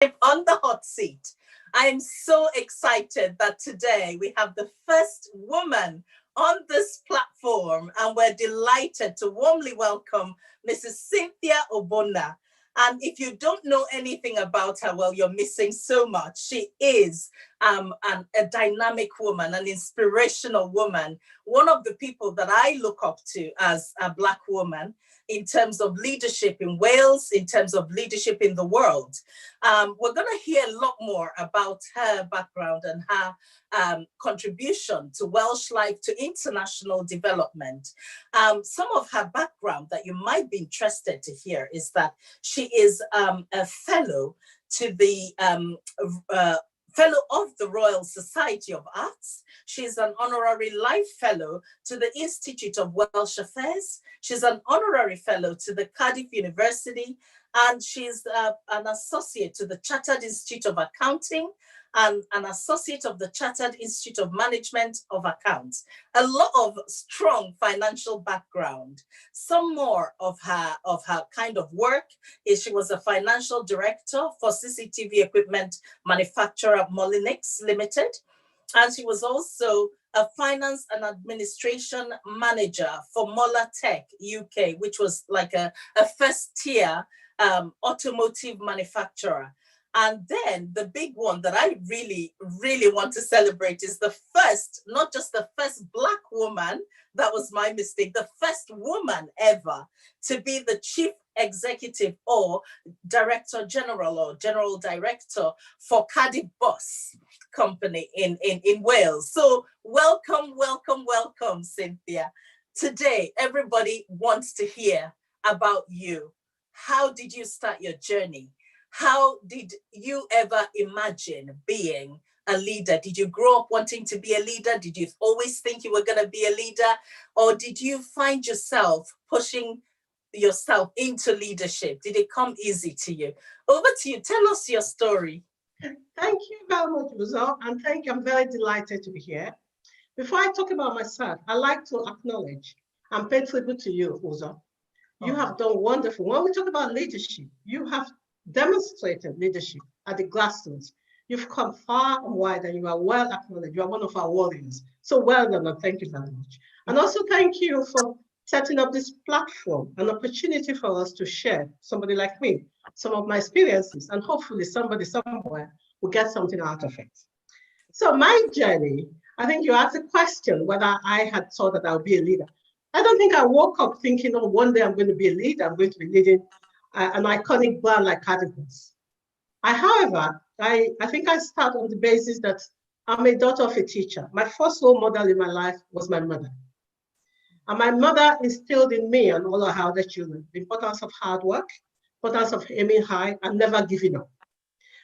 On the hot seat. I am so excited that today we have the first woman on this platform, and we're delighted to warmly welcome Mrs. Cynthia Ogbonna. And if you don't know anything about her, well, you're missing so much. She is a dynamic woman, an inspirational woman, one of the people that I look up to as a Black woman in terms of leadership in Wales, in terms of leadership in the world. We're going to hear a lot more about her background and her contribution to Welsh life, to international development. Some of her background that you might be interested to hear is that she is a fellow to the Fellow of the Royal Society of Arts. She's an honorary life fellow to the Institute of Welsh Affairs. She's an honorary fellow to the Cardiff University, and she's an associate to the Chartered Institute of Accounting and an associate of the Chartered Institute of Management of Accounts. A lot of strong financial background. Some more of her kind of work is she was a financial director for CCTV equipment manufacturer Molinix Limited. And she was also a finance and administration manager for Mola Tech UK, which was like a first tier automotive manufacturer. And then the big one that I really, really want to celebrate is the first, not just the first Black woman, that was my mistake, the first woman ever to be the chief executive or director general or general director for Cardiff Bus Company in Wales. So welcome, welcome, welcome, Cynthia. Today, everybody wants to hear about you. How did you start your journey? How did you ever imagine being a leader? Did you grow up wanting to be a leader? Did you always think you were going to be a leader? Or did you find yourself pushing yourself into leadership? Did it come easy to you? Over to you. Tell us your story. Thank you very much, Uzo, and I'm very delighted to be here. Before I talk about myself, I'd like to acknowledge and pay tribute to you, Uzo. You have done wonderful. When we talk about leadership, you have demonstrated leadership at the grassroots. You've come far and wide, and you are well acknowledged. You are one of our warriors. So well done, and thank you very much. And also thank you for setting up this platform, an opportunity for us to share, somebody like me, some of my experiences, and hopefully somebody somewhere will get something out of it. So my journey, I think you asked a question whether I had thought that I would be a leader. I don't think I woke up thinking, oh, one day I'm going to be a leader. I'm going to be leading an iconic brand like Cardiff. However, I think I start on the basis that I'm a daughter of a teacher. My first role model in my life was my mother. And my mother instilled in me and all her other children the importance of hard work, importance of aiming high and never giving up.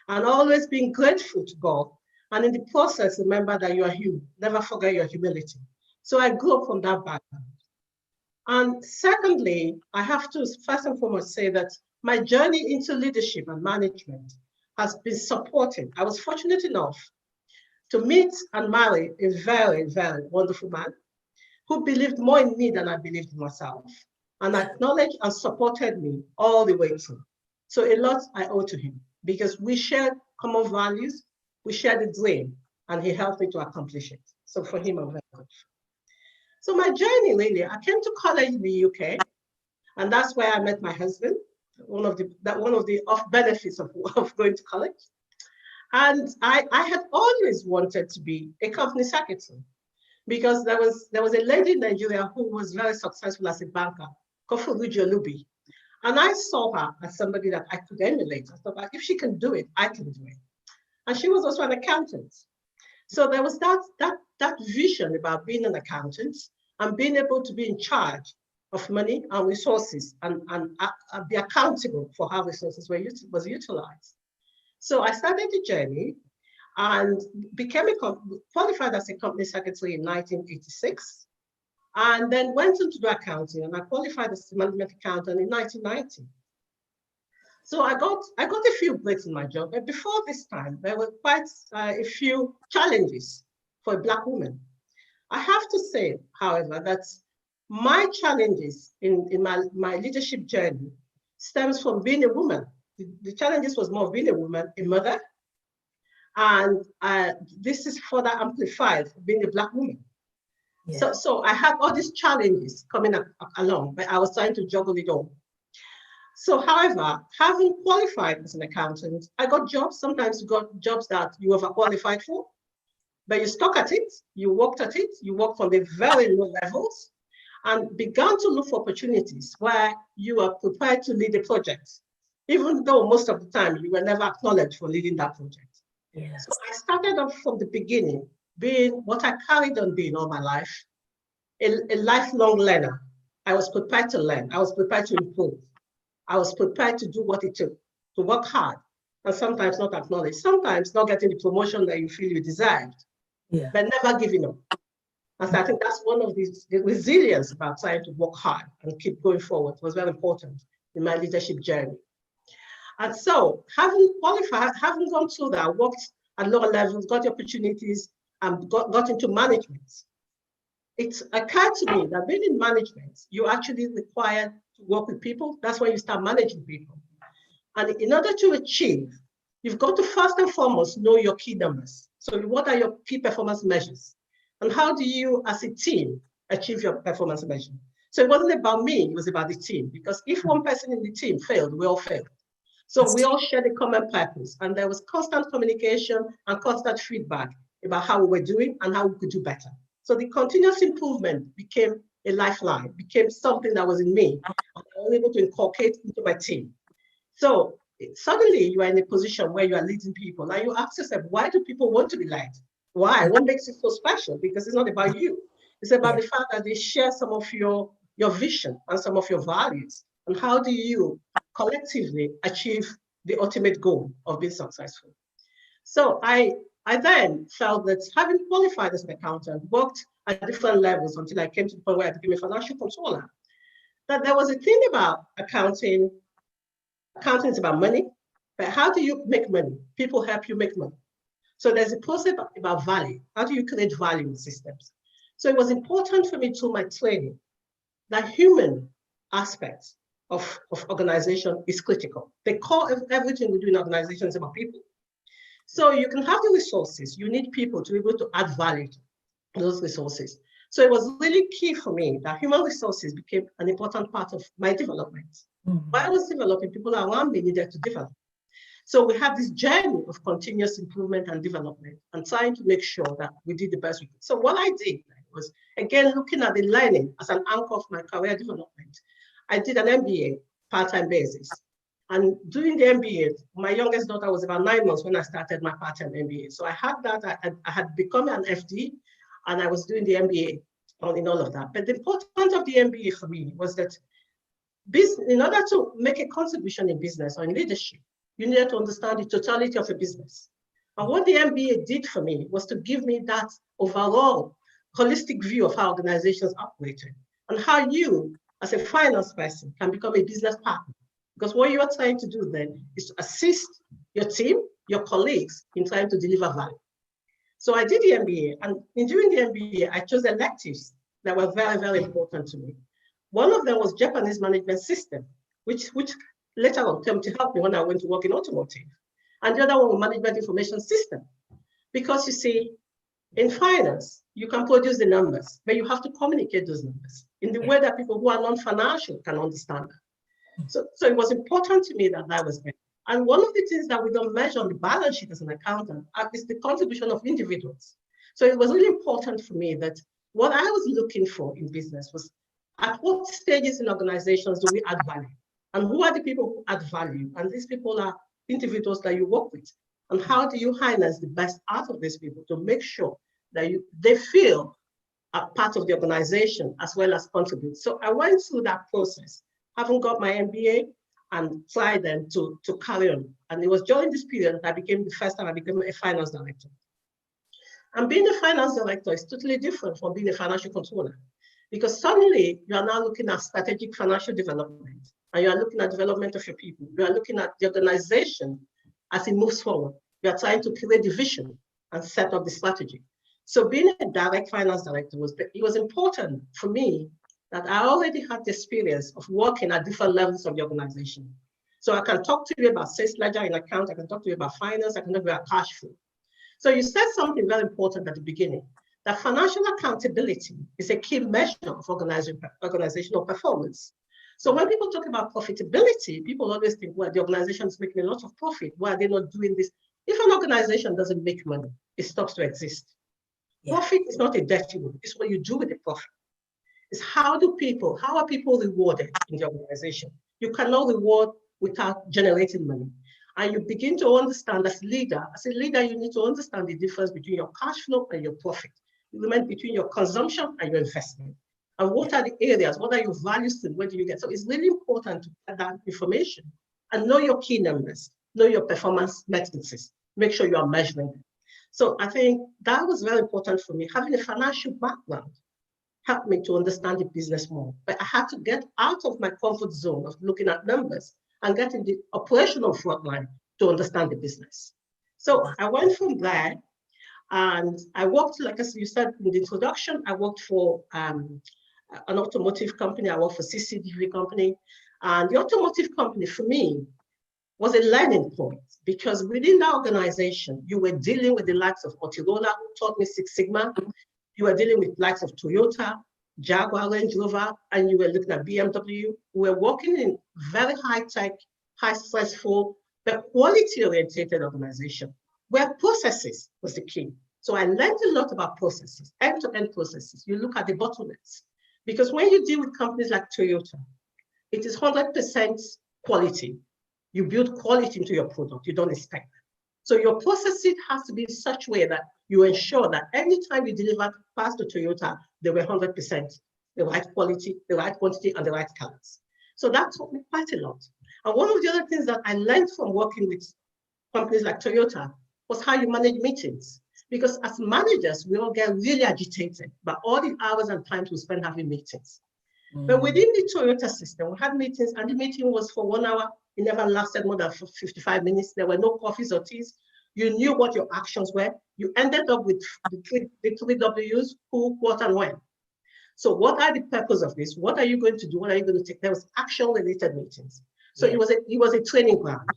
And always being grateful to God. And in the process, remember that you are human. Never forget your humility. So I grew up from that background. And secondly, I have to first and foremost say that my journey into leadership and management has been supported. I was fortunate enough to meet and marry a very, very wonderful man who believed more in me than I believed in myself, and acknowledged and supported me all the way through. So a lot I owe to him because we shared common values, we shared a dream, and he helped me to accomplish it. So for him, I'm very grateful. So my journey, really, I came to college in the UK, and that's where I met my husband, one of the benefits of going to college. And I had always wanted to be a company secretary because there was a lady in Nigeria who was very successful as a banker, Professor Uzo Iwobi OBE. And I saw her as somebody that I could emulate. I thought, if she can do it, I can do it. And she was also an accountant. So there was that vision about being an accountant and being able to be in charge of money and resources and be accountable for how resources was utilized. So I started the journey and qualified as a company secretary in 1986, and then went into the accounting, and I qualified as a management accountant in 1990. So I got a few breaks in my job, but before this time, there were quite a few challenges for a Black woman. I have to say, however, that my challenges in my leadership journey stems from being a woman, the challenges was more of being a woman, a mother, and this is further amplified being a Black woman. Yeah. So I had all these challenges coming along, but I was trying to juggle it all. So, however, having qualified as an accountant, I got jobs. Sometimes you got jobs that you overqualified for, but you stuck at it, you worked at it, you worked from the very low levels, and began to look for opportunities where you are prepared to lead a project, even though most of the time you were never acknowledged for leading that project. Yes. So I started off from the beginning being what I carried on being all my life, a lifelong learner. I was prepared to learn. I was prepared to improve. I was prepared to do what it took, to work hard, and sometimes not acknowledged, sometimes not getting the promotion that you feel you deserved, but never giving up. And so I think that's one of the resilience about trying to work hard and keep going forward was very important in my leadership journey. And so having qualified, having gone through that, worked at lower levels, got the opportunities, and got into management, it occurred to me that being in management, you actually require to work with people. That's when you start managing people. And in order to achieve, you've got to first and foremost know your key numbers. So what are your key performance measures? And how do you, as a team, achieve your performance measure? So it wasn't about me, it was about the team. Because if one person in the team failed, we all failed. So we all shared a common purpose. And there was constant communication and constant feedback about how we were doing and how we could do better. So the continuous improvement became a lifeline, became something that was in me. And I was able to inculcate into my team. So suddenly you are in a position where you are leading people. Now you ask yourself, why do people want to be led? Why? What makes it so special? Because it's not about you. It's about the fact that they share some of your vision and some of your values. And how do you collectively achieve the ultimate goal of being successful? So I then felt that having qualified as an accountant, worked at different levels until I came to the point where I became a financial controller, that there was a thing about accounting. Accounting is about money, but how do you make money? People help you make money. So there's a process about value. How do you create value in systems? So it was important for me to my training that human aspect of organization is critical. The core of everything we do in organizations is about people. So you can have the resources. You need people to be able to add value to those resources. So it was really key for me that human resources became an important part of my development. While I was developing, people around me needed to develop. So we have this journey of continuous improvement and development and trying to make sure that we did the best we could. So what I did was, again, looking at the learning as an anchor of my career development. I did an MBA part-time basis. And doing the MBA, my youngest daughter was about 9 months when I started my part-time MBA. So I had that, I had become an FD and I was doing the MBA in all of that. But the importance of the MBA for me was that in order to make a contribution in business or in leadership, you needed to understand the totality of a business. And what the MBA did for me was to give me that overall holistic view of how organizations operated and how you, as a finance person, can become a business partner. Because what you are trying to do then is to assist your team, your colleagues in trying to deliver value. So I did the MBA, and in doing the MBA, I chose electives that were very, very important to me. One of them was Japanese management system, which later on came to help me when I went to work in automotive. And the other one was management information system. Because you see, in finance, you can produce the numbers, but you have to communicate those numbers in the way that people who are non-financial can understand that. So it was important to me that that was there. And one of the things that we don't measure on the balance sheet as an accountant is the contribution of individuals. So it was really important for me that what I was looking for in business was at what stages in organizations do we add value? And who are the people who add value? And these people are individuals that you work with. And how do you harness the best out of these people to make sure that they feel a part of the organization as well as contribute? So I went through that process, having got my MBA and tried then to carry on. And it was during this period that I became the first time I became a finance director. And being a finance director is totally different from being a financial controller, because suddenly you are now looking at strategic financial development, and you are looking at development of your people. You are looking at the organization as it moves forward. You are trying to create the vision and set up the strategy. So being a direct finance director it was important for me that I already had the experience of working at different levels of the organization. So I can talk to you about sales ledger and account. I can talk to you about finance. I can talk about cash flow. So you said something very important at the beginning, that financial accountability is a key measure of organizational performance. So when people talk about profitability, people always think, well, the organization is making a lot of profit. Why are they not doing this? If an organization doesn't make money, it stops to exist. Yeah. Profit is not a dirty word. It's what you do with the profit. It's how are people rewarded in the organization? You cannot reward without generating money. And you begin to understand as a leader, you need to understand the difference between your cash flow and your profit. The difference between your consumption and your investment. And what are the areas? What are your values? And where do you get? So it's really important to get that information and know your key numbers, know your performance metrics, make sure you are measuring them. So I think that was very important for me. Having a financial background helped me to understand the business more. But I had to get out of my comfort zone of looking at numbers and get in the operational frontline to understand the business. So I went from there and I worked, like as you said in the introduction, I worked for an automotive company. I worked for CCTV company. And the automotive company for me was a learning point because within that organization, you were dealing with the likes of Motorola, who taught me Six Sigma. You were dealing with likes of Toyota, Jaguar, Range Rover, and you were looking at BMW. We were working in very high-tech, high-stressful, but quality-oriented organization where processes was the key. So I learned a lot about processes, end-to-end processes. You look at the bottlenecks. Because when you deal with companies like Toyota, it is 100% quality. You build quality into your product. You don't expect that. So your processes has to be in such a way that you ensure that anytime you deliver parts to Toyota, they were 100% the right quality, the right quantity, and the right colors. So that taught me quite a lot. And one of the other things that I learned from working with companies like Toyota was how you manage meetings. Because as managers, we all get really agitated by all the hours and times we spend having meetings. But within the Toyota system, we had meetings, and the meeting was for 1 hour. It never lasted more than 55 minutes. There were no coffees or teas. You knew what your actions were. You ended up with the three W's, who, what, and when. So what are the purpose of this? What are you going to do? What are you going to take? There was action-related meetings. So it was a training ground.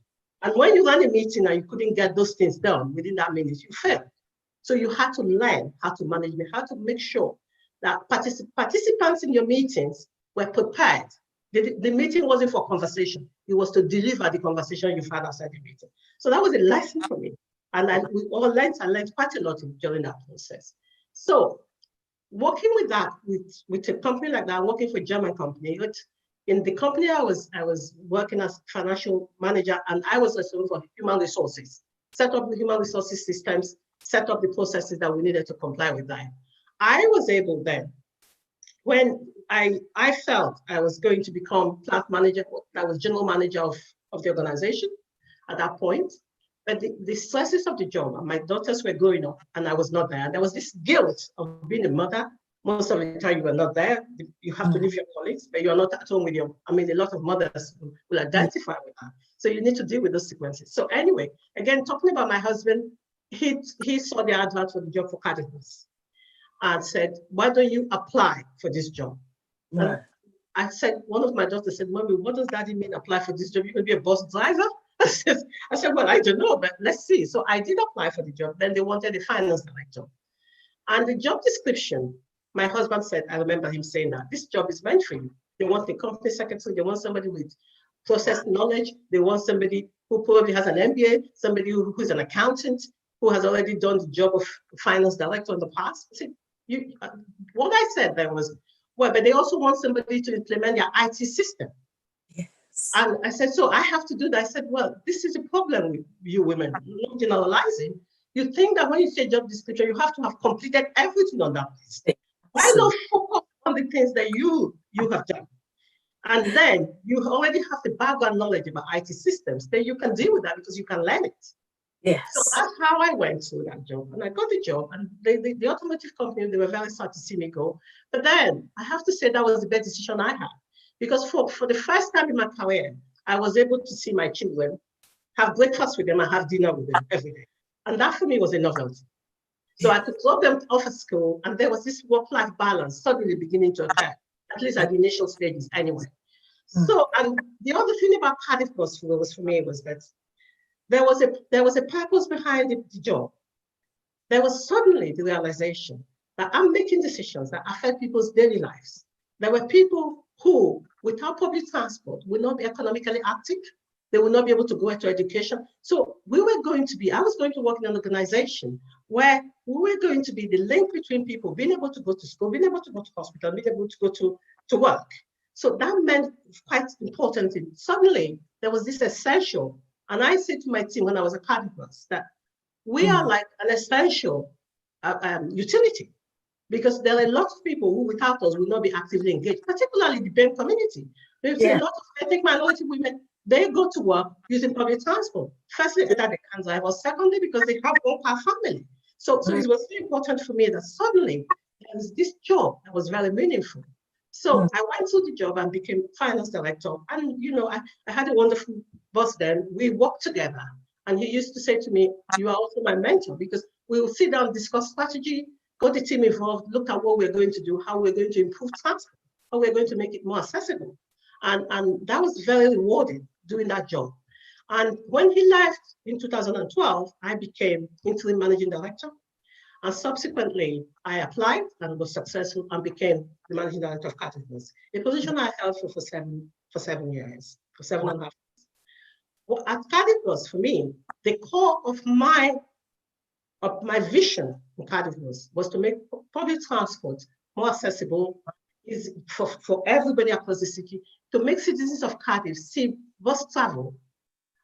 And when you ran a meeting and you couldn't get those things done within that minute, you failed. So you had to learn how to manage it, how to make sure that participants in your meetings were prepared. The meeting wasn't for conversation. It was to deliver the conversation you've had outside the meeting. So that was a lesson for me. And we all learned quite a lot during that process. So working with that, with a company like that, working for a German company, in the company I was working as financial manager, and I was responsible for human resources, set up the human resources systems, set up the processes that we needed to comply with that. I was able then, when I felt I was going to become plant manager, I was general manager of the organization at that point, but the stresses of the job, and my daughters were growing up and I was not there. And there was this guilt of being a mother. Most of the time you are not there. You have to leave your colleagues, but you are not at home with a lot of mothers will identify with that. So you need to deal with those sequences. So anyway, again, talking about my husband, he saw the advert for the job for Cardiff and said, why don't you apply for this job? Right. I said, one of my daughters said, Mommy, what does that mean, apply for this job? You're going to be a bus driver? I said, well, I don't know, but let's see. So I did apply for the job. Then they wanted a finance director. And the job description, my husband said, I remember him saying that, this job is meant for you. They want the company secretary, they want somebody with process knowledge, they want somebody who probably has an MBA, somebody who's an accountant, who has already done the job of finance director in the past. I said, what I said then was, well, but they also want somebody to implement their IT system. Yes. And I said, so I have to do that. I said, well, this is a problem with you women, not generalizing. You think that when you say job description, you have to have completed everything on that list. Why not focus on the things that you have done? And then you already have the background knowledge about IT systems, then you can deal with that because you can learn it. Yes. So that's how I went through that job. And I got the job, and the automotive company, they were very sad to see me go. But then I have to say that was the best decision I had. Because for the first time in my career, I was able to see my children, have breakfast with them, and have dinner with them every day. And that for me was a novelty. So I could drop them off at school, and there was this work-life balance suddenly beginning to occur, at least at the initial stages anyway. So, and the other thing about Cardiff was for me was that there was a purpose behind the job. There was suddenly the realization that I'm making decisions that affect people's daily lives. There were people who, without public transport, would not be economically active. They would not be able to go into education. So I was going to work in an organization where we were going to be the link between people being able to go to school, being able to go to hospital, being able to go to work. So that meant quite important thing. Suddenly, there was this essential, and I said to my team when I was a Cardiff that we are like an essential utility, because there are a lot of people who without us will not be actively engaged, particularly the BEM community. There's a lot of ethnic minority women, they go to work using public transport. Firstly, that they can drive, or secondly, because they have one car family. So it was very important for me that suddenly there was this job that was very meaningful. So I went to the job and became finance director. And, I had a wonderful boss then. We worked together. And he used to say to me, you are also my mentor, because we will sit down, discuss strategy, got the team involved, look at what we're going to do, how we're going to improve transport, how we're going to make it more accessible. And that was very rewarding doing that job. And when he left in 2012, I became interim managing director. And subsequently, I applied and was successful and became the managing director of Cardiff, a position I held for 7 years, for 7.5 years. Well, at Cardiff, for me, the core of my vision in Cardiff was to make public transport more accessible for everybody across the city, to make citizens of Cardiff see bus travel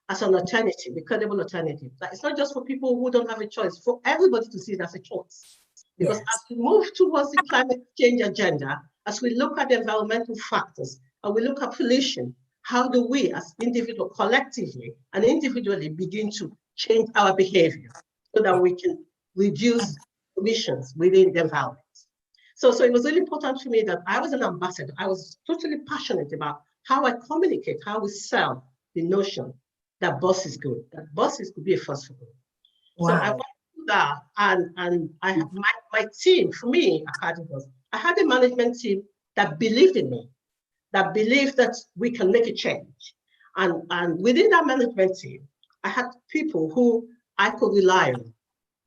as an alternative, a credible alternative. That it's not just for people who don't have a choice, for everybody to see it as a choice. Because as we move towards the climate change agenda, as we look at the environmental factors, and we look at pollution, how do we as individuals, collectively and individually, begin to change our behavior so that we can reduce emissions within the environment? So it was really important for me that I was an ambassador. I was totally passionate about how I communicate, how we sell the notion that buses good, that buses could be a force for good. Wow. So I went through that, and I have my team, for me, at Cardiff, I had a management team that believed in me, that believed that we can make a change. And within that management team, I had people who I could rely on,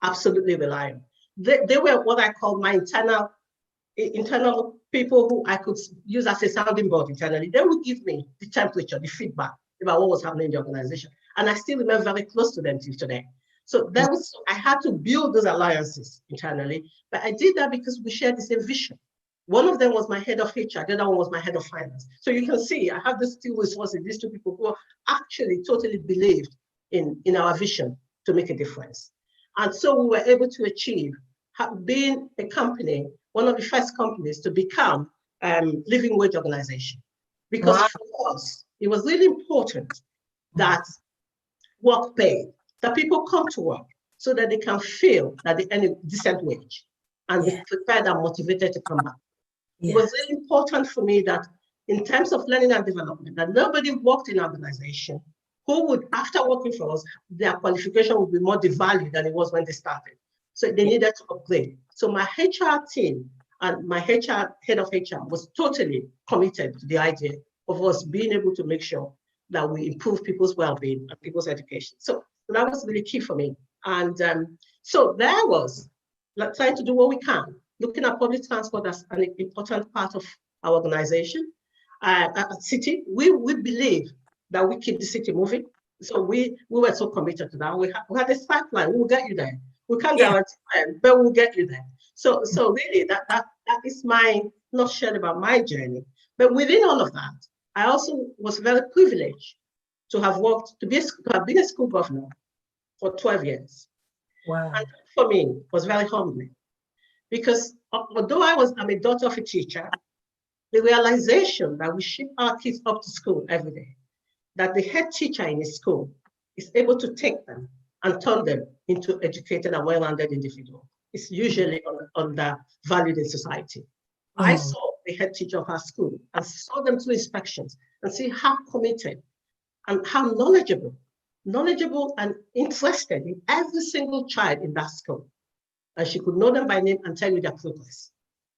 absolutely rely on. They were what I call my internal people who I could use as a sounding board internally. They would give me the temperature, the feedback about what was happening in the organization. And I still remain very close to them till today. So I had to build those alliances internally, but I did that because we shared the same vision. One of them was my head of HR, the other one was my head of finance. So you can see, I have this two resources, these two people who actually totally believed in our vision to make a difference. And so we were able to achieve, being a company, one of the first companies to become living wage organization. Because for us, it was really important that work paid, that people come to work so that they can feel that they earn a decent wage and they're prepared and motivated to come back. It was really important for me that in terms of learning and development, that nobody worked in an organization who would, after working for us, their qualification would be more devalued than it was when they started. So they needed to upgrade. So my HR team and my head of HR was totally committed to the idea of us being able to make sure that we improve people's well-being and people's education. So that was really key for me. And so there was trying to do what we can, looking at public transport as an important part of our organization. At City, we believe that we keep the city moving. So we were so committed to that. We had a pipeline. We will get you there. We can't guarantee time, but we'll get you there. So really, that is my not shared about my journey. But within all of that, I also was very privileged to have been a school governor for 12 years. Wow. And for me, was very humbling, because although I'm a daughter of a teacher, the realization that we ship our kids up to school every day, that the head teacher in a school is able to take them and turn them into educated and well-rounded individuals is usually undervalued in society. I saw the head teacher of our school and saw them through inspections and see how committed and how knowledgeable and interested in every single child in that school. And she could know them by name and tell you their progress.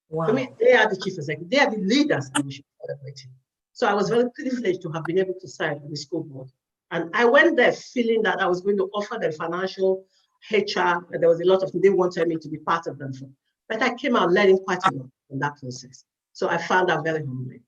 Wow. For me, they are the chief executive. They are the leaders that we should be celebrating. So I was very privileged to have been able to serve on the school board. And I went there feeling that I was going to offer them financial, HR, and there was a lot of things they wanted me to be part of them for. But I came out learning quite a lot in that process. So I found that very humbling.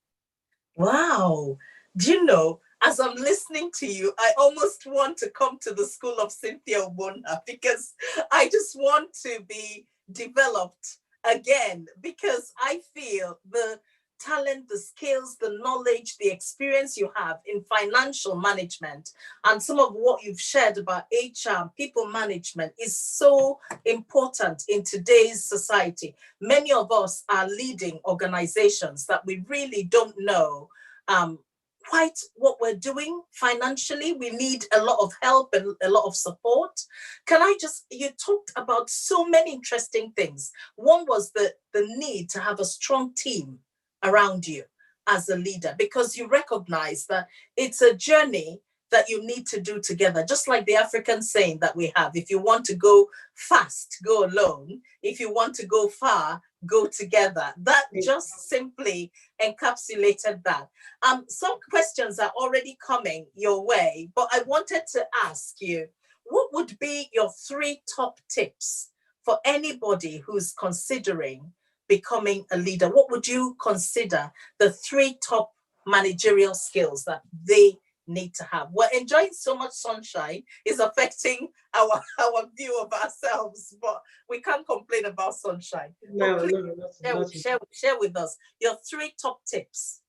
Wow. Do you know, as I'm listening to you, I almost want to come to the school of Cynthia Ogbonna because I just want to be developed again, because I feel the talent, the skills, the knowledge, the experience you have in financial management and some of what you've shared about HR, people management is so important in today's society. Many of us are leading organizations that we really don't know quite what we're doing financially. We need a lot of help and a lot of support. You talked about so many interesting things. One was the need to have a strong team around you as a leader, because you recognize that it's a journey that you need to do together. Just like the African saying that we have, if you want to go fast, go alone. If you want to go far, go together. That just simply encapsulated that. Some questions are already coming your way, but I wanted to ask you, what would be your 3 top tips for anybody who's considering becoming a leader? What would you consider the 3 top managerial skills that they need to have? We're enjoying so much sunshine, is affecting our view of ourselves, but we can't complain about sunshine. No, share with us your 3 top tips.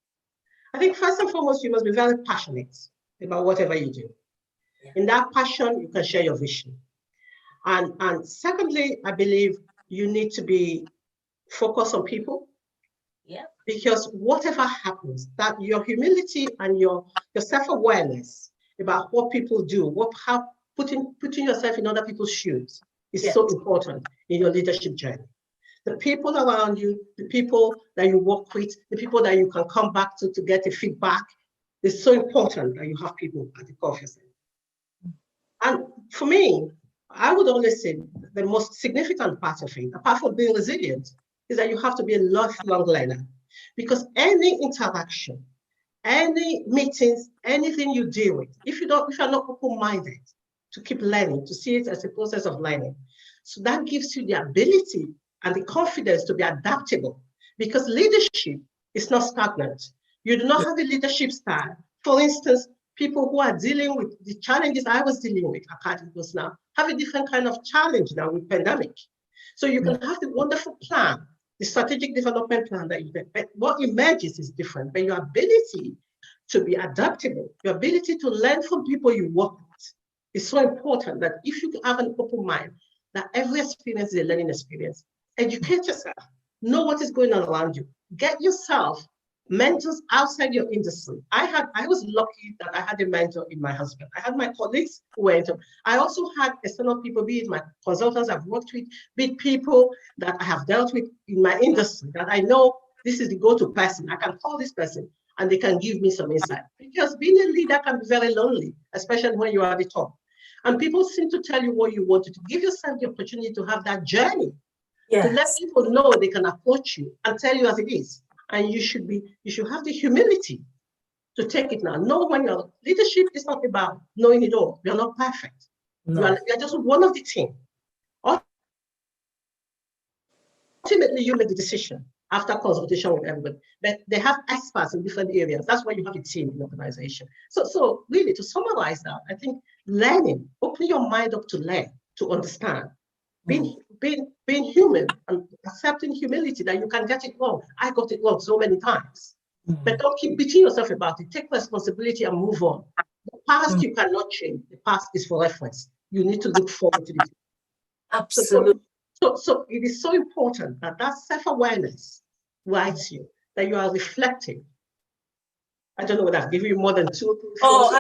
I think first and foremost, you must be very passionate about whatever you do. Yeah. In that passion, you can share your vision. And secondly, I believe you need to be focused on people. Yeah. Because whatever happens, that your humility and your self-awareness about what people do, how putting yourself in other people's shoes is so important in your leadership journey. The people around you, the people that you work with, the people that you can come back to get a feedback, it's so important that you have people at the core of yourself. And for me, I would always say the most significant part of it, apart from being resilient, is that you have to be a lifelong learner. Because any interaction, any meetings, anything you deal with, if you're not open-minded to keep learning, to see it as a process of learning, so that gives you the ability and the confidence to be adaptable. Because leadership is not stagnant. You do not have a leadership style. For instance, people who are dealing with the challenges I was dealing with at Cardiff now have a different kind of challenge now with pandemic. So you can have the wonderful plan, the strategic development plan that you get, but what emerges is different. But your ability to be adaptable, your ability to learn from people you work with is so important that if you have an open mind, that every experience is a learning experience. Educate yourself, know what is going on around you, get yourself mentors outside your industry. I was lucky that I had a mentor in my husband. I had my colleagues who were into. I also had external people, be it my consultants I've worked with, be it people that I have dealt with in my industry, that I know this is the go-to person. I can call this person and they can give me some insight. Because being a leader can be very lonely, especially when you are at the top. And people seem to tell you what you want to do. Give yourself the opportunity to have that journey, to let people know they can approach you and tell you as it is. And you should have the humility to take it now. Know when your leadership is not about knowing it all. You're not perfect. No. You're just one of the team. Ultimately, you make the decision after consultation with everybody. But they have experts in different areas. That's why you have a team in the organization. So really, to summarize that, I think learning, opening your mind up to learn, to understand, being human and accepting humility that you can get it wrong. I got it wrong so many times. But don't keep beating yourself about it. Take responsibility and move on. The past you cannot change. The past is for reference. You need to look forward to it. Absolutely. So it is so important that self-awareness guides you, that you are reflecting. I don't know whether I've given you more than 2. Oh,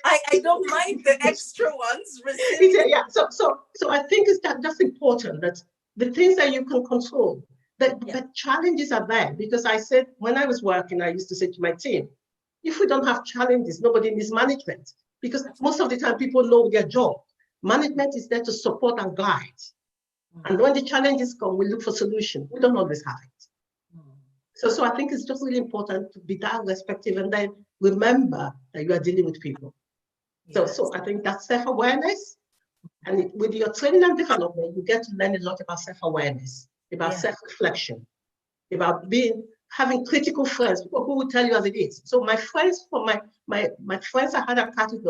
I don't mind the extra ones. Yeah. So I think it's that's important, that the things that you can control, the challenges are there. Because I said, when I was working, I used to say to my team, if we don't have challenges, nobody needs management. Because most of the time people know their job. Management is there to support and guide. And when the challenges come, we look for solutions. We don't always have it. So I think it's just really important to be that respectful and then remember that you are dealing with people. Yes. So I think that's self-awareness. And with your training and development, you get to learn a lot about self-awareness, about self-reflection, about having critical friends, people who will tell you as it is. So my friends, my friends I had at Cardiff,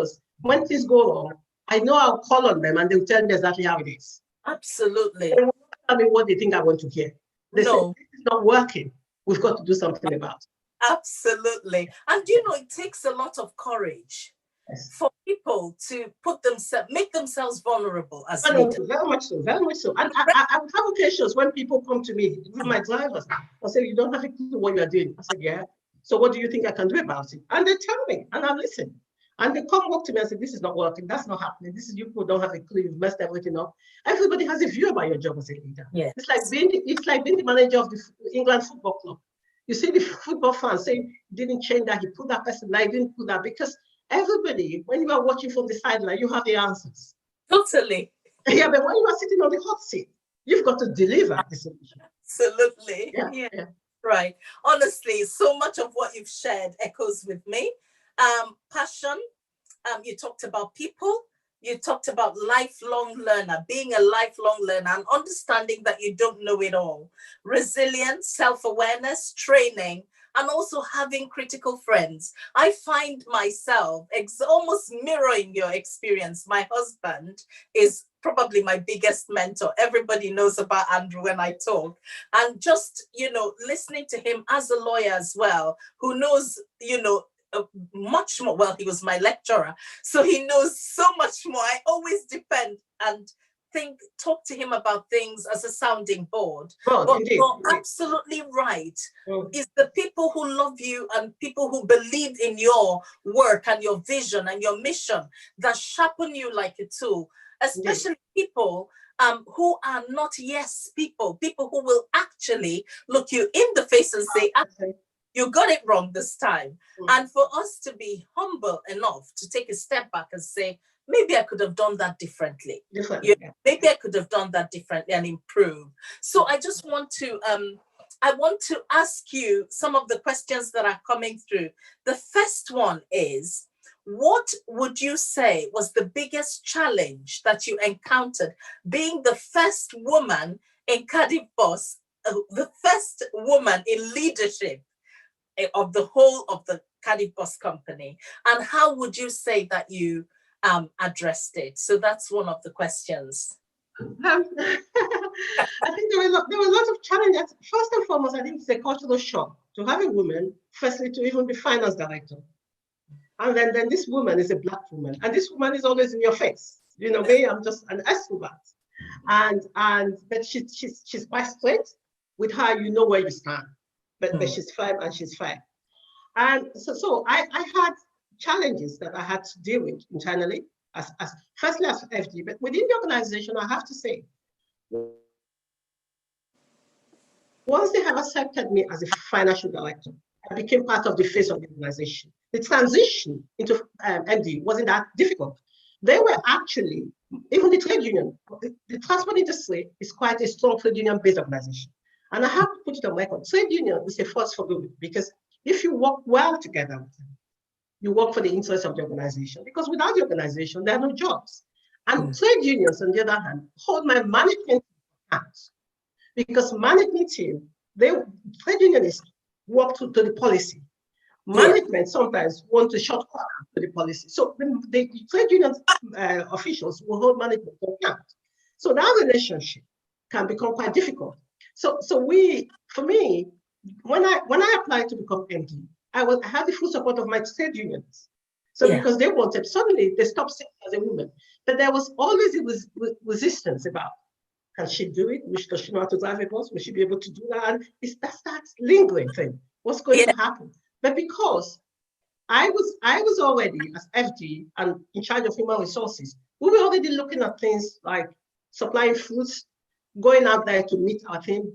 when things go wrong, I know I'll call on them and they'll tell me exactly how it is. Absolutely. They won't tell me what they think I want to hear. They say, this is not working. We've got to do something about it. Absolutely. And you know, it takes a lot of courage for people to make themselves vulnerable as leaders. Very much so, very much so. And I have occasions when people come to me, with my drivers, I say, you don't have a clue what you're doing. I said, yeah. So what do you think I can do about it? And they tell me, and I listen. And they come up to me and say, this is not working, that's not happening. This is, you people don't have a clue, you've messed everything up. Everybody has a view about your job as a leader. Yeah. It's like being the manager of the England football club. You see the football fans saying, he didn't change that, he put that person, he didn't put that, because everybody, when you are watching from the sideline, you have the answers. Totally. Yeah, but when you are sitting on the hot seat, you've got to deliver the solution. Absolutely. Yeah. Right. Honestly, so much of what you've shared echoes with me. Passion. You talked about people. You talked about lifelong learner, being a lifelong learner and understanding that you don't know it all. Resilience, self-awareness, training, and also having critical friends. I find myself almost mirroring your experience. My husband is probably my biggest mentor. Everybody knows about Andrew when I talk. And just, listening to him as a lawyer as well, who knows, much more. Well, he was my lecturer, so he knows so much more. I always depend and talk to him about things as a sounding board. But you're absolutely right. It's the people who love you and people who believe in your work and your vision and your mission that sharpen you like a tool, especially people who are not yes people who will actually look you in the face and say, you got it wrong this time. And for us to be humble enough to take a step back and say, maybe I could have done that differently. Maybe I could have done that differently and improve. So I just want to, I want to ask you some of the questions that are coming through. The first one is, what would you say was the biggest challenge that you encountered being the first woman in Cardiff Bus, the first woman in leadership of the whole of the Cardiff Bus Company, and how would you say that you addressed it? So that's one of the questions. I think there were a lot of challenges. First and foremost, I think it's a cultural shock to have a woman, firstly, to even be finance director. And then this woman is a Black woman, and this woman is always in your face. Me, I'm just an extrovert. But she's quite straight. With her, you know where you stand. But she's firm and she's fair. And so I had challenges that I had to deal with internally, firstly as FD, but within the organization, I have to say, once they have accepted me as a financial director, I became part of the face of the organization. The transition into MD wasn't that difficult. They were actually, even the trade union, the transport industry is quite a strong trade union-based organization. And I have to put it on record, trade union is a force for good, because if you work well together with them, you work for the interests of the organization, because without the organization, there are no jobs. And trade unions, on the other hand, hold my management hands, because management team, trade unionists work to the policy. Management sometimes want to shortcut to the policy. So the trade union officials will hold management to account. So that relationship can become quite difficult. So for me, when I applied to become MD, I had the full support of my trade unions. So because they wanted, suddenly they stopped seeing me as a woman. But there was always resistance about, can she do it? Does she know how to drive a bus? Will she be able to do that? And that's that lingering thing. What's going to happen? But because I was already as FD and in charge of human resources, we were already looking at things like supplying fruits, going out there to meet our team,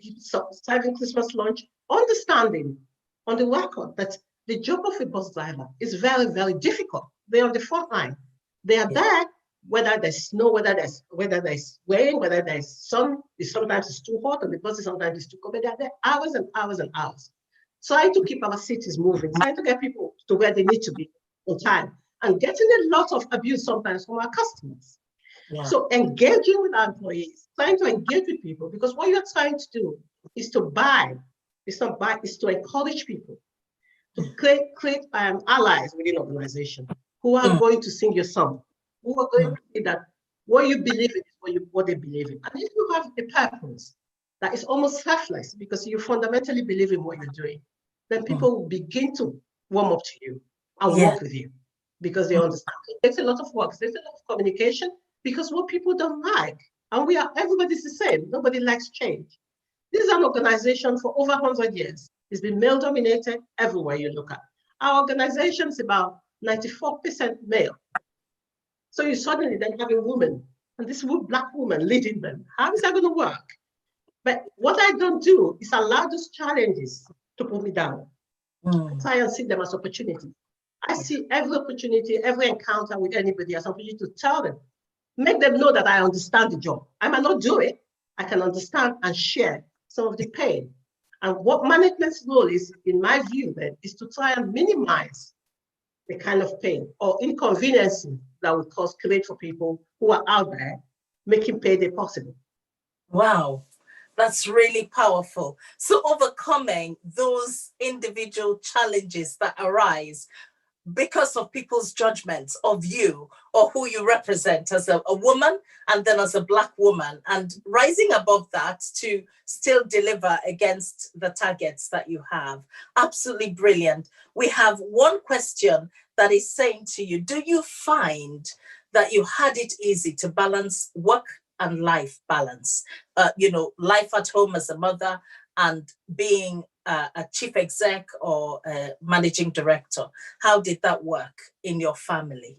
serving Christmas lunch, understanding on the record that the job of a bus driver is very, very difficult. They're on the front line. They are there, whether there's snow, whether there's rain, whether there's sun, sometimes it's too hot, and the buses sometimes it's too cold, but they're there hours and hours and hours. trying to keep our cities moving, trying to get people to where they need to be on time, and getting a lot of abuse sometimes from our customers. Yeah. So engaging with our employees, trying to engage with people, because what you're trying to do is to buy. It's not buy, it's to encourage people to create allies within an organization who are going to sing your song, who are going to say that what you believe in is what they believe in. And if you have a purpose that is almost selfless because you fundamentally believe in what you're doing, then people will begin to warm up to you and work with you because they understand. It takes a lot of work, there's a lot of communication, because what people don't like, and everybody's the same, nobody likes change. This is an organization for over 100 years. It's been male dominated everywhere you look at. Our organization is about 94% male. So you suddenly then have a woman, and this Black woman leading them. How is that going to work? But what I don't do is allow those challenges to put me down. I try and see them as opportunities. I see every opportunity, every encounter with anybody as an opportunity to tell them, make them know that I understand the job. I might not do it. I can understand and share some of the pain. And what management's role is, in my view, then, is to try and minimize the kind of pain or inconvenience that would create for people who are out there making payday possible. Wow, that's really powerful. So overcoming those individual challenges that arise because of people's judgments of you or who you represent as a woman and then as a Black woman, and rising above that to still deliver against the targets that you have. Absolutely brilliant. We have one question that is saying to you, do you find that you had it easy to balance work and life balance? Life at home as a mother and being a chief exec or a managing director. How did that work in your family?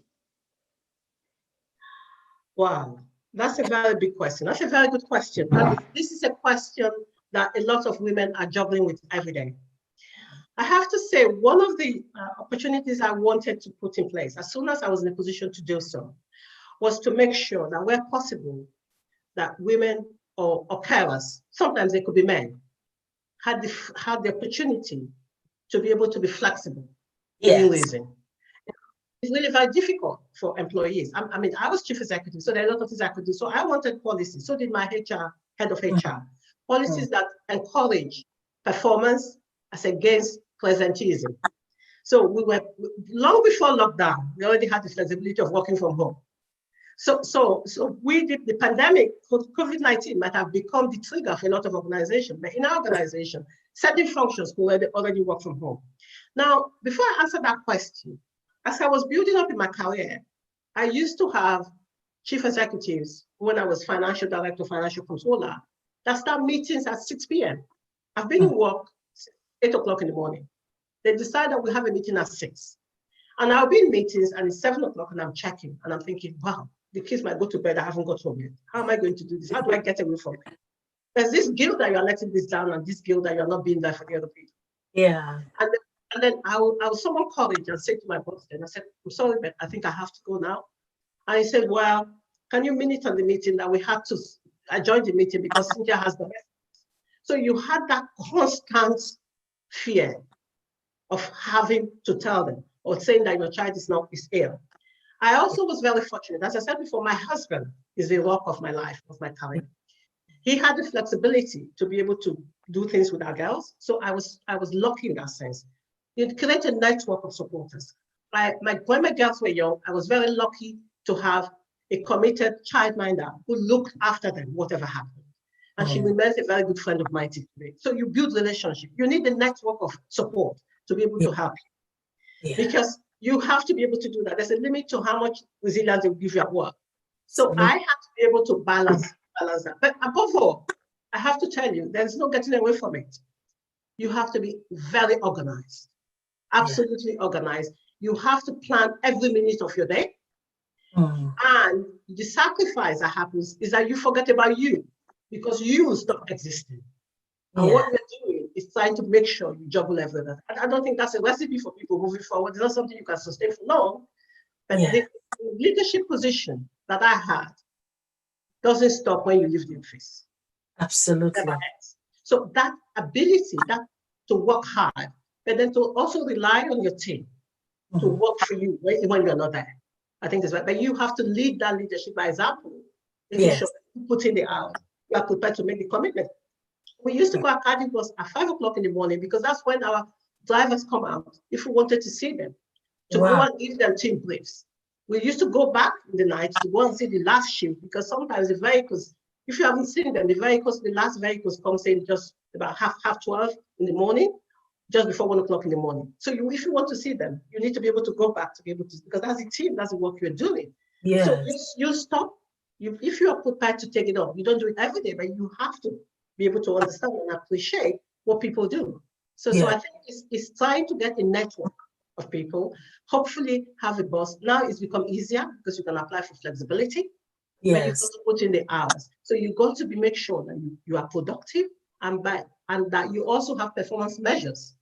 Wow, that's a very big question. That's a very good question. And this is a question that a lot of women are juggling with every day. I have to say, one of the opportunities I wanted to put in place as soon as I was in a position to do so was to make sure that where possible, that women or carers, sometimes they could be men, had the opportunity to be able to be flexible within reason. It's really very difficult for employees. I mean, I was chief executive, so there are a lot of things I could do. So I wanted policies. So did my head of HR. Policies that encourage performance as against presenteeism. So we were, long before lockdown, we already had the flexibility of working from home. So we did, the pandemic, COVID-19 might have become the trigger for a lot of organizations, but in our organization, certain functions could already work from home. Now, before I answer that question, as I was building up in my career, I used to have chief executives when I was financial director, financial controller, that start meetings at 6 p.m. I've been in work 8 o'clock in the morning. They decide that we have a meeting at 6. And I'll be in meetings and it's 7 o'clock and I'm checking and I'm thinking, wow, the kids might go to bed, I haven't got home yet. How am I going to do this? How do I get away from it? There's this guilt that you're letting this down and this guilt that you're not being there for the other people. Yeah. And then I was so encouraged and said to my boss, and I said, I'm sorry, but I think I have to go now. And he said, well, can you minute on the meeting that I joined the meeting because Cynthia has the message. So you had that constant fear of having to tell them or saying that your child is ill. I also was very fortunate. As I said before, my husband is the rock of my life, of my career. He had the flexibility to be able to do things with our girls. So I was lucky in that sense. It created a network of supporters. When my girls were young, I was very lucky to have a committed childminder who looked after them, whatever happened. And she remains a very good friend of mine today. So you build relationship. You need a network of support to be able to help you. Because you have to be able to do that. There's a limit to how much resilience they will give you at work. So I have to be able to balance that. But above all, I have to tell you, there's no getting away from it. You have to be very organized, absolutely organized. You have to plan every minute of your day. And the sacrifice that happens is that you forget about you because you stop existing. And what we're doing is trying to make sure you juggle everything. I don't think that's a recipe for people moving forward. It's not something you can sustain for long. But the leadership position that I had doesn't stop when you leave the office. Absolutely. So that ability, that to work hard, but then to also rely on your team to work for you when you're not there. I think that's right. But you have to lead that leadership by example, making sure you put in the hours, you are prepared to make the commitment. We used to go at Cardiff was at 5 o'clock in the morning because that's when our drivers come out if we wanted to see them, to go and give them team briefs. We used to go back in the night to go and see the last shift because sometimes the vehicles, if you haven't seen them, the last vehicles comes in just about half 12 in the morning, just before 1 o'clock in the morning. So if you want to see them, you need to be able to go back to be able to, because that's a team, that's the work you're doing. Yes. So you stop, if you are prepared to take it on, you don't do it every day, but you have to be able to understand and appreciate what people do. So I think it's trying to get a network of people, hopefully have a boss. Now it's become easier because you can apply for flexibility. But you've got to put in the hours. So you've got to make sure that you are productive and that you also have performance measures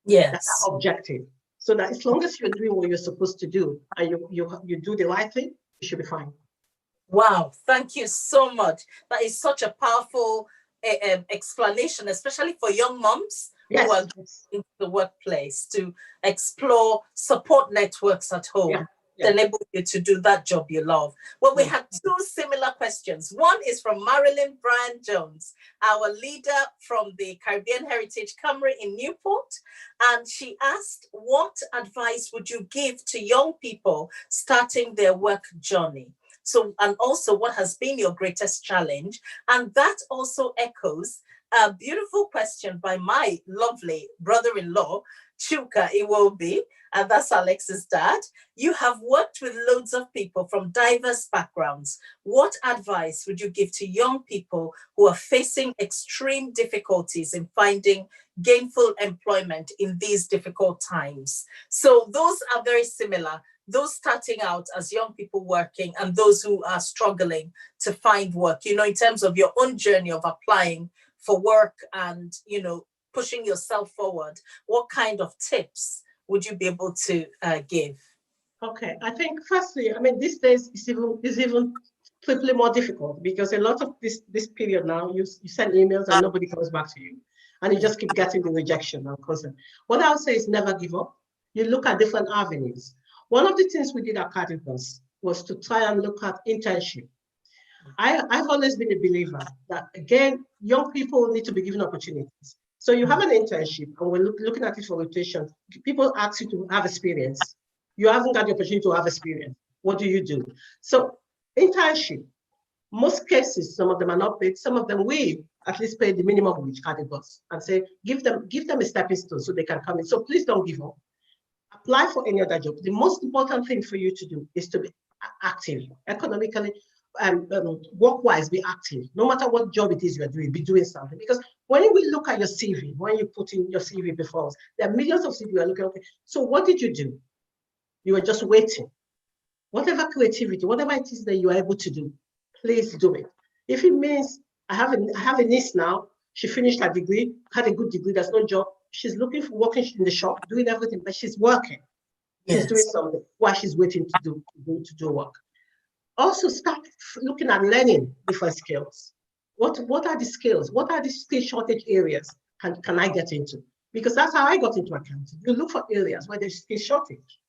that are objective. So that as long as you're doing what you're supposed to do and you do the right thing, you should be fine. Wow, thank you so much. That is such a powerful explanation, especially for young moms who are in the workplace, to explore support networks at home. Enable you to do that job you love. Well, we had two similar questions. One is from Marilyn Bryan Jones, our leader from the Caribbean Heritage Camry in Newport. And she asked, what advice would you give to young people starting their work journey? So, and also, what has been your greatest challenge? And that also echoes a beautiful question by my lovely brother-in-law, Chuka Iwobi, and that's Alex's dad. You have worked with loads of people from diverse backgrounds. What advice would you give to young people who are facing extreme difficulties in finding gainful employment in these difficult times? So those are very similar. Those starting out as young people working and those who are struggling to find work, you know, in terms of your own journey of applying for work and, you know, pushing yourself forward, what kind of tips would you be able to give? Okay, I think firstly, I mean, these days is even triply more difficult because a lot of this period now, you send emails and nobody comes back to you. And you just keep getting the rejection and constant. What I would say is never give up. You look at different avenues. One of the things we did at Cardiff was to try and look at internship. I've always been a believer that, again, young people need to be given opportunities. So you have an internship, and we're looking at it for rotation. People ask you to have experience. You haven't got the opportunity to have experience. What do you do? So internship, most cases, some of them are not paid. Some of them we at least pay the minimum wage, Cardiff and say, give them a stepping stone so they can come in. So please don't give up. Apply for any other job. The most important thing for you to do is to be active, economically, work-wise, be active. No matter what job it is you're doing, be doing something. Because when we look at your CV, when you put in your CV before us, there are millions of CV you are looking at. Okay, so what did you do? You were just waiting. Whatever creativity, whatever it is that you are able to do, please do it. If it means I have a niece now, she finished her degree, had a good degree, there's no job. She's looking for working in the shop, doing everything, but she's working. She's doing something while she's waiting to do work. Also start looking at learning different skills. What are the skills? What are the skill shortage areas can I get into? Because that's how I got into accounting. You look for areas where there's skill shortage.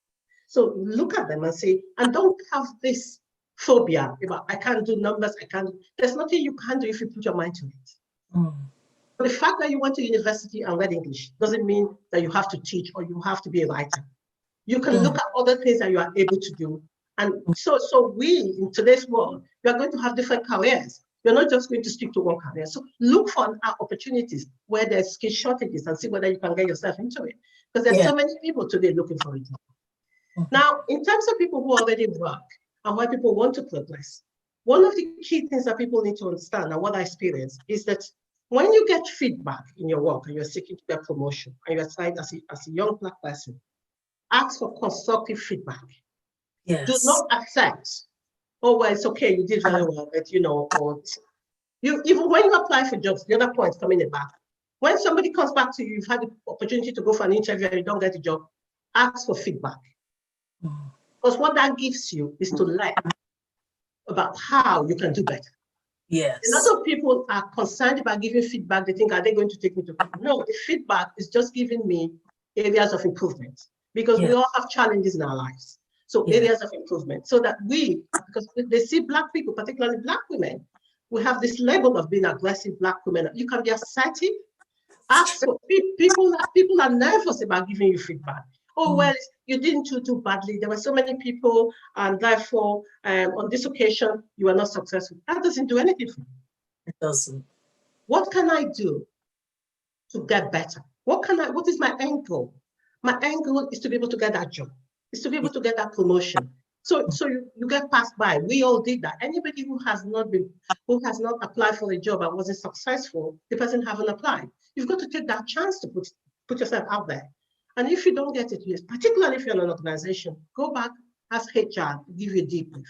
So look at them and say, and don't have this phobia about I can't do numbers, there's nothing you can do if you put your mind to it. The fact that you went to university and read English doesn't mean that you have to teach or you have to be a writer. You can look at other things that you are able to do. And so we, in today's world, we are going to have different careers. You're not just going to stick to one career. So look for opportunities where there's skill shortages and see whether you can get yourself into it. Because there's so many people today looking for it. Now, in terms of people who already work and why people want to progress, one of the key things that people need to understand and what I experience is that when you get feedback in your work and you're seeking to get promotion and you're trying as a young Black person, ask for constructive feedback. Yes. Do not accept, oh, well, it's okay, you did very well, but or even when you apply for jobs, the other point coming back. When somebody comes back to you, you've had the opportunity to go for an interview and you don't get a job, ask for feedback. Because what that gives you is to learn about how you can do better. A Yes. lot of people are concerned about giving feedback. They think, are they going to take me to court? No, the feedback is just giving me areas of improvement, because we Yeah. all have challenges in our lives. So Yeah. areas of improvement, so that because they see Black people, particularly Black women, we have this label of being aggressive Black women. You can be assertive. Ask for people are nervous about giving you feedback. Oh, well, you didn't do too badly. There were so many people, and therefore, on this occasion, you are not successful. That doesn't do anything for you. It doesn't. What can I do to get better? What is my end goal? My end goal is to be able to get that job, is to be able to get that promotion. So you get passed by. We all did that. Anybody who has not applied for a job and wasn't successful, the person haven't applied. You've got to take that chance to put yourself out there. And if you don't get it, yes, particularly if you're in an organization, go back, ask HR to give you a debrief.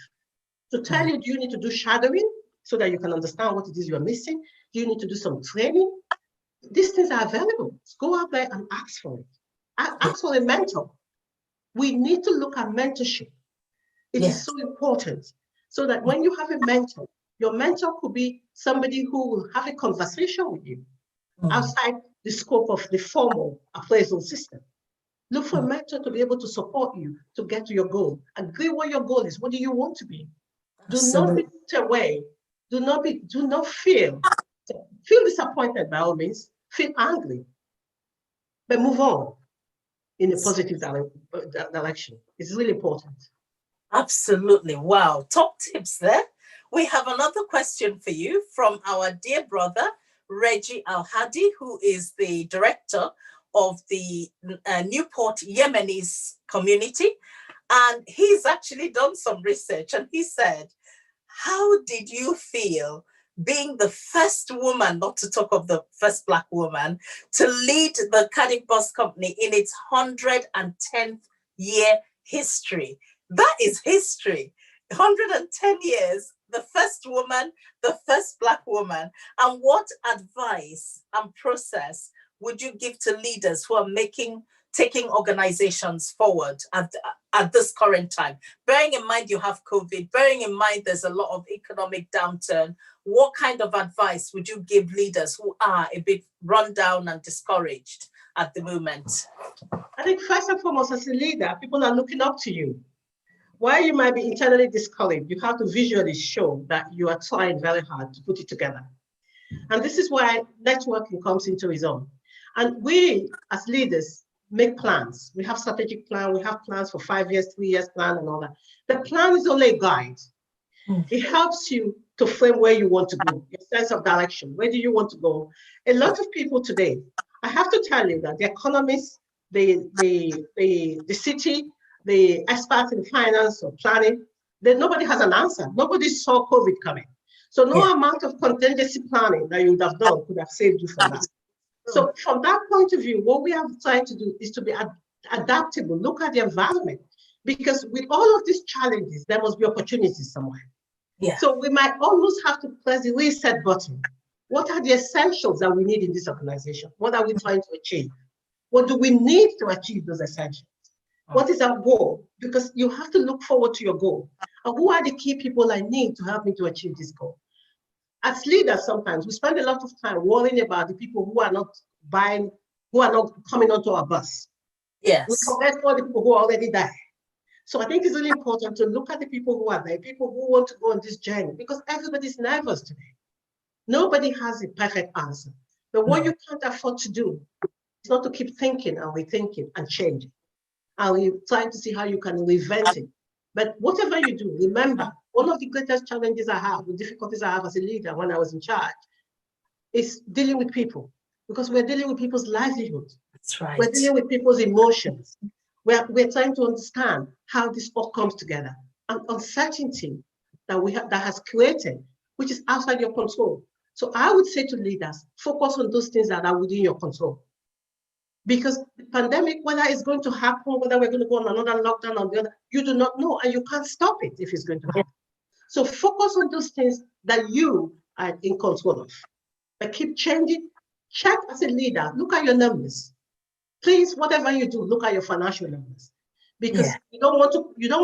To tell you, do you need to do shadowing so that you can understand what it is you're missing? Do you need to do some training? These things are available. Go out there and ask for it. Ask for a mentor. We need to look at mentorship. It is so important, so that when you have a mentor, your mentor could be somebody who will have a conversation with you outside the scope of the formal appraisal system. Look for a mentor to be able to support you to get to your goal. Agree what your goal is. What do you want to be? Do not be put away. Do not feel disappointed by all means. Feel angry, but move on in a positive direction. It's really important. Absolutely. Wow. Top tips there. We have another question for you from our dear brother, Reggie Al-Hadi, who is the director of the Newport Yemenis community. And he's actually done some research, and he said, how did you feel being the first woman, not to talk of the first Black woman, to lead the Cardiff Bus Company in its 110th year history? That is history. 110 years, the first woman, the first Black woman. And what advice and process would you give to leaders who are taking organizations forward at this current time? Bearing in mind you have COVID, bearing in mind there's a lot of economic downturn, what kind of advice would you give leaders who are a bit run down and discouraged at the moment? I think first and foremost, as a leader, people are looking up to you. While you might be internally discouraged, you have to visually show that you are trying very hard to put it together. And this is why networking comes into its own. And we, as leaders, make plans. We have strategic plan. We have plans for 5 years, 3 years plan and all that. The plan is only a guide. It helps you to frame where you want to go, your sense of direction. Where do you want to go? A lot of people today, I have to tell you that the economists, the city, the experts in finance or planning, nobody has an answer. Nobody saw COVID coming. So no amount of contingency planning that you would have done could have saved you from that. So from that point of view, what we are trying to do is to be adaptable, look at the environment, because with all of these challenges, there must be opportunities somewhere. So we might almost have to press the reset button. What are the essentials that we need in this organization? What are we trying to achieve? What do we need to achieve those essentials? What is our goal? Because you have to look forward to your goal. And who are the key people I need to help me to achieve this goal? As leaders, sometimes we spend a lot of time worrying about the people who are not buying, who are not coming onto our bus. Yes. We forget all the people who are already there. So I think it's really important to look at the people who are there, people who want to go on this journey, because everybody's nervous today. Nobody has a perfect answer. But what you can't afford to do is not to keep thinking and rethinking and changing. And you're trying to see how you can reinvent it. But whatever you do, remember, one of the greatest challenges I have, the difficulties I have as a leader when I was in charge, is dealing with people, because we're dealing with people's livelihoods. That's right. We're dealing with people's emotions. We're trying to understand how this all comes together. And uncertainty that we have, that has created, which is outside your control. So I would say to leaders, focus on those things that are within your control. Because the pandemic, whether it's going to happen, whether we're going to go on another lockdown or the other, you do not know, and you can't stop it if it's going to happen. So focus on those things that you are in control of. But keep changing. Check as a leader, look at your numbers. Please, whatever you do, look at your financial numbers. Because you don't want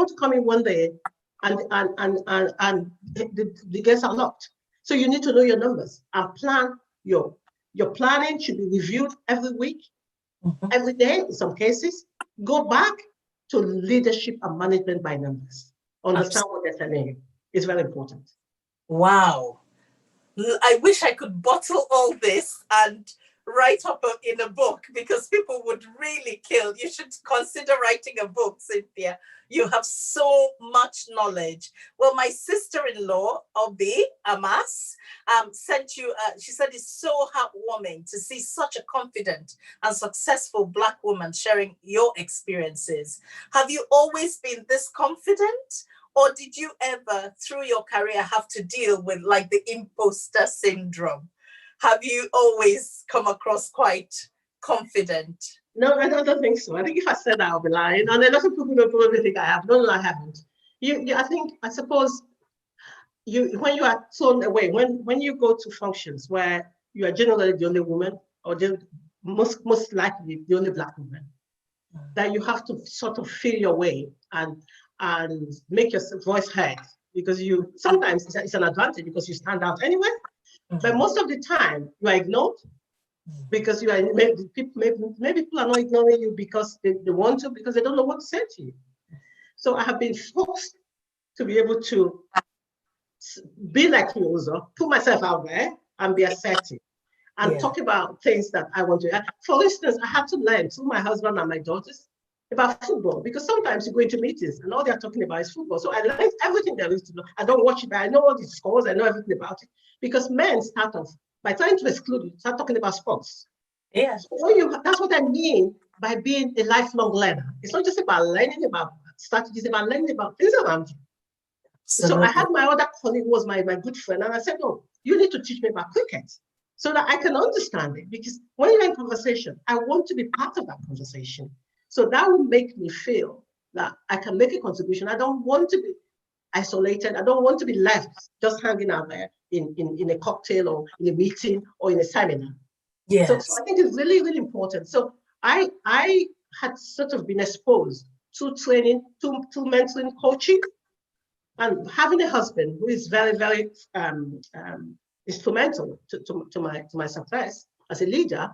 to come in one day and the gates are locked. So you need to know your numbers and plan your planning should be reviewed every week, every day in some cases. Go back to leadership and management by numbers. Understand what they're telling you. It's very important. Wow. I wish I could bottle all this and write up in a book, because people would really kill. You should consider writing a book, Cynthia. You have so much knowledge. Well, my sister-in-law, Obi Amas, sent you, she said it's so heartwarming to see such a confident and successful Black woman sharing your experiences. Have you always been this confident? Or did you ever, through your career, have to deal with like the imposter syndrome? Have you always come across quite confident? No, I don't think so. I think if I said that, I'll be lying. And a lot of people will probably think I have. No, I haven't. I suppose when you are thrown away, when you go to functions where you are generally the only woman, or the most likely the only Black woman, that you have to sort of feel your way and make your voice heard, because sometimes it's an advantage because you stand out anyway. But most of the time you are ignored, because you are maybe people are not ignoring you because they want to, because they don't know what to say to you. So I have been forced to be able to be like you, Uzo, put myself out there and be assertive and talk about things that I want to. For instance, I had to learn through my husband and my daughters about football, because sometimes you go into meetings and all they're talking about is football. So I learned everything there is to know. I don't watch it, but I know all the scores, I know everything about it. Because men start off by trying to exclude you, start talking about sports. Yeah. So that's what I mean by being a lifelong learner. It's not just about learning about strategies, about learning about things around you. Absolutely. So I had my other colleague who was my good friend, and I said, "No, you need to teach me about cricket so that I can understand it. Because when you're in conversation, I want to be part of that conversation. So that will make me feel that I can make a contribution. I don't want to be isolated. I don't want to be left just hanging out there in a cocktail or in a meeting or in a seminar." Yes. So I think it's really, really important. So I had sort of been exposed to training, to mentoring, coaching, and having a husband who is very, very instrumental to my success as a leader.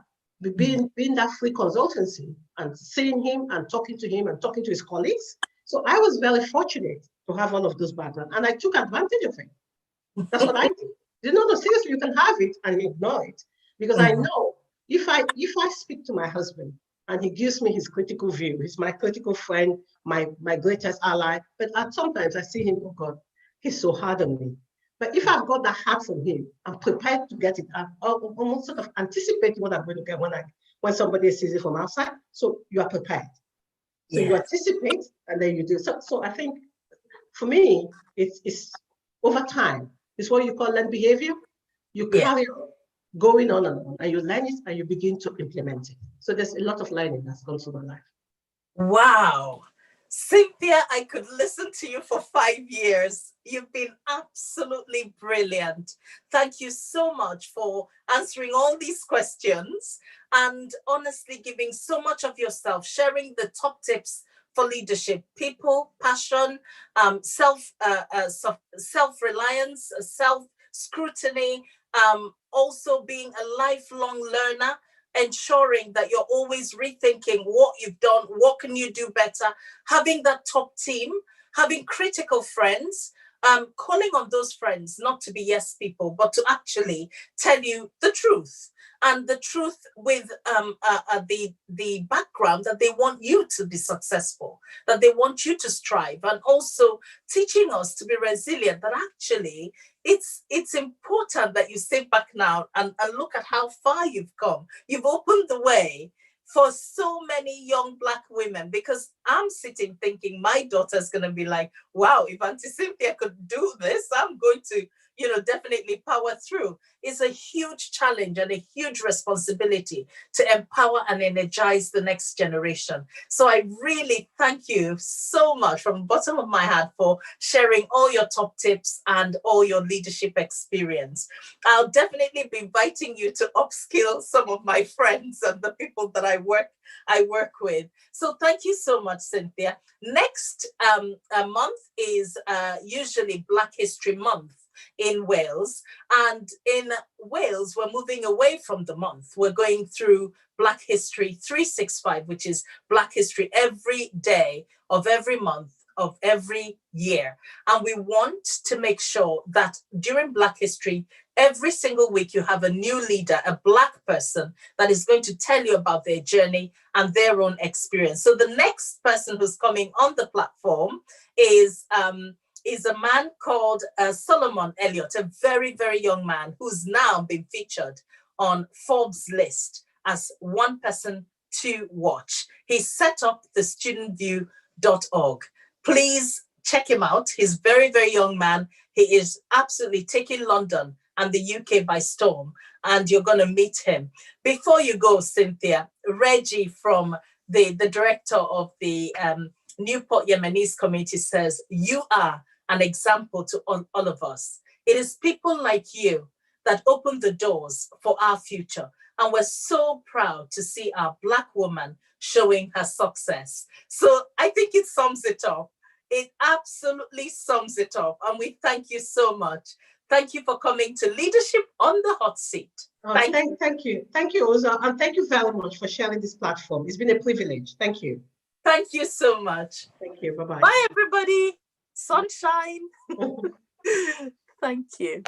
Being that free consultancy and seeing him and talking to him and talking to his colleagues. So I was very fortunate to have all of those backgrounds, and I took advantage of it. That's what I did. No, seriously, you can have it and ignore it, because I know if I speak to my husband and he gives me his critical view, he's my critical friend, my greatest ally, but sometimes I see him, oh God, he's so hard on me. But if I've got that heart from him, I'm prepared to get it. I'm almost sort of anticipating what I'm going to get when somebody sees it from outside. So you are prepared. So you anticipate and then you do. So I think for me, it's over time. It's what you call learned behavior. You carry on going on and you learn it and you begin to implement it. So there's a lot of learning that's gone through my life. Wow. Cynthia, I could listen to you for 5 years. You've been absolutely brilliant. Thank you so much for answering all these questions and honestly giving so much of yourself, sharing the top tips for leadership, people, passion, self-reliance, self-scrutiny, also being a lifelong learner, ensuring that you're always rethinking what you've done, what can you do better, having that top team, having critical friends, calling on those friends not to be yes people, but to actually tell you the truth. And the truth with the background that they want you to be successful, that they want you to strive, and also teaching us to be resilient, that actually it's important that you sit back now and look at how far you've come. You've opened the way for so many young Black women, because I'm sitting thinking my daughter's going to be like, wow, if Auntie Cynthia could do this, I'm going to, definitely power through. It's a huge challenge and a huge responsibility to empower and energize the next generation. So I really thank you so much from the bottom of my heart for sharing all your top tips and all your leadership experience. I'll definitely be inviting you to upskill some of my friends and the people that I work with. So thank you so much, Cynthia. Next month is usually Black History Month. in Wales. And in Wales, we're moving away from the month. We're going through Black History 365, which is Black History every day of every month of every year. And we want to make sure that during Black History, every single week you have a new leader, a Black person that is going to tell you about their journey and their own experience. So the next person who's coming on the platform is a man called Solomon Elliott, a very, very young man who's now been featured on Forbes list as one person to watch. He set up the studentview.org. Please check him out. He's a very, very young man. He is absolutely taking London and the UK by storm, and you're going to meet him. Before you go, Cynthia, Reggie from the director of the Newport Yemenis community says, you are an example to all of us. It is people like you that open the doors for our future. And we're so proud to see our Black woman showing her success. So I think it sums it up. It absolutely sums it up. And we thank you so much. Thank you for coming to Leadership on the Hot Seat. Thank you. Thank you, Uzo. And thank you very much for sharing this platform. It's been a privilege. Thank you. Thank you so much. Thank you. Bye-bye. Bye, everybody. Sunshine. Thank you.